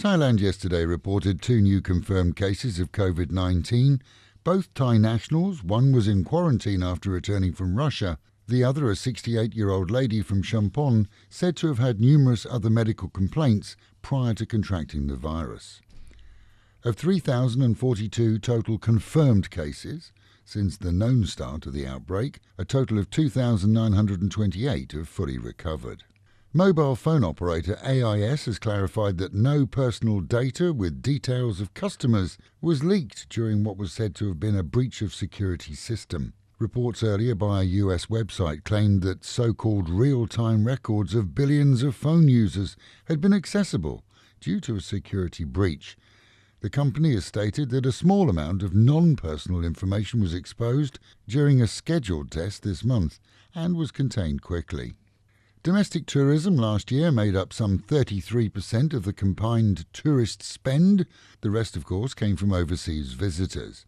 Thailand yesterday reported 2 new confirmed cases of COVID-19, both Thai nationals. One was in quarantine after returning from Russia. The other, a 68-year-old lady from Champon, said to have had numerous other medical complaints prior to contracting the virus. Of 3,042 total confirmed cases since the known start of the outbreak, a total of 2,928 have fully recovered. Mobile phone operator AIS has clarified that no personal data with details of customers was leaked during what was said to have been a breach of security system. Reports earlier by a US website claimed that so-called real-time records of billions of phone users had been accessible due to a security breach. The company has stated that a small amount of non-personal information was exposed during a scheduled test this month and was contained quickly. Domestic tourism last year made up some 33% of the combined tourist spend. The rest, of course, came from overseas visitors.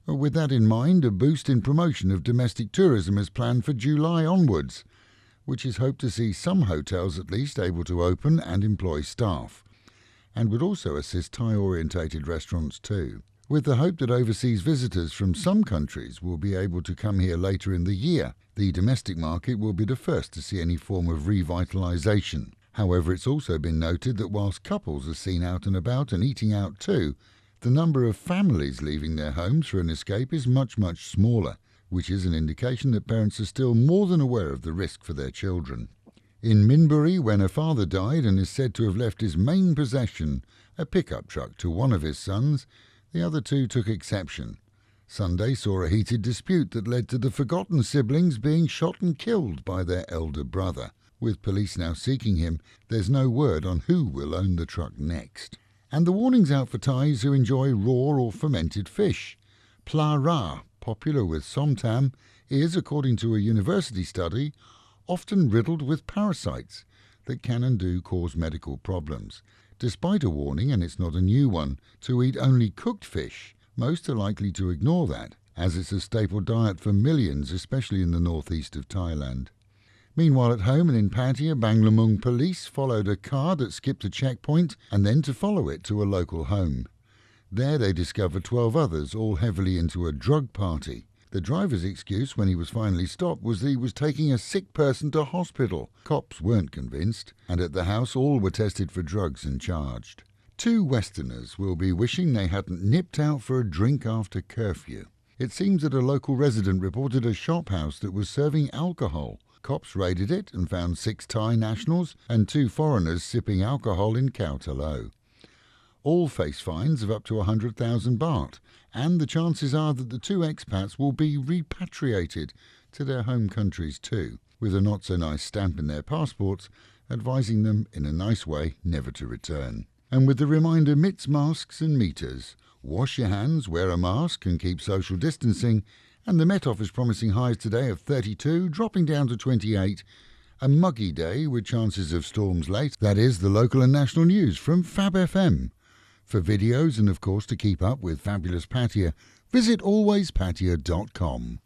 With that in mind, a boost in promotion of domestic tourism is planned for July onwards, which is hoped to see some hotels at least able to open and employ staff, and would also assist Thai-orientated restaurants too, with the hope that overseas visitors from some countries will be able to come here later in the year. The domestic market will be the first to see any form of revitalisation. However, it's also been noted that whilst couples are seen out and about and eating out too, the number of families leaving their homes for an escape is much, much smaller, which is an indication that parents are still more than aware of the risk for their children. In Minbury, when a father died and is said to have left his main possession, a pickup truck, to one of his sons, the other 2 took exception. Sunday saw a heated dispute that led to the forgotten siblings being shot and killed by their elder brother. With police now seeking him, there's no word on who will own the truck next. And the warning's out for Thais who enjoy raw or fermented fish. Pla ra, popular with somtam, is, according to a university study, often riddled with parasites that can and do cause medical problems. Despite a warning, and it's not a new one, to eat only cooked fish, most are likely to ignore that, as it's a staple diet for millions, especially in the northeast of Thailand. Meanwhile, at home and in Pattaya, Banglamung police followed a car that skipped a checkpoint and then to follow it to a local home. There they discovered 12 others, all heavily into a drug party. The driver's excuse when he was finally stopped was that he was taking a sick person to hospital. Cops weren't convinced, and at the house all were tested for drugs and charged. 2 Westerners will be wishing they hadn't nipped out for a drink after curfew. It seems that a local resident reported a shop house that was serving alcohol. Cops raided it and found 6 Thai nationals and 2 foreigners sipping alcohol in Kautalo. All face fines of up to 100,000 baht, and the chances are that the 2 expats will be repatriated to their home countries too, with a not-so-nice stamp in their passports advising them in a nice way never to return. And with the reminder, mitts, masks and meters. Wash your hands, wear a mask and keep social distancing. And the Met Office promising highs today of 32, dropping down to 28. A muggy day with chances of storms late. That is the local and national news from Fab FM. For videos and of course to keep up with Fabulous Pattaya, visit alwayspattaya.com.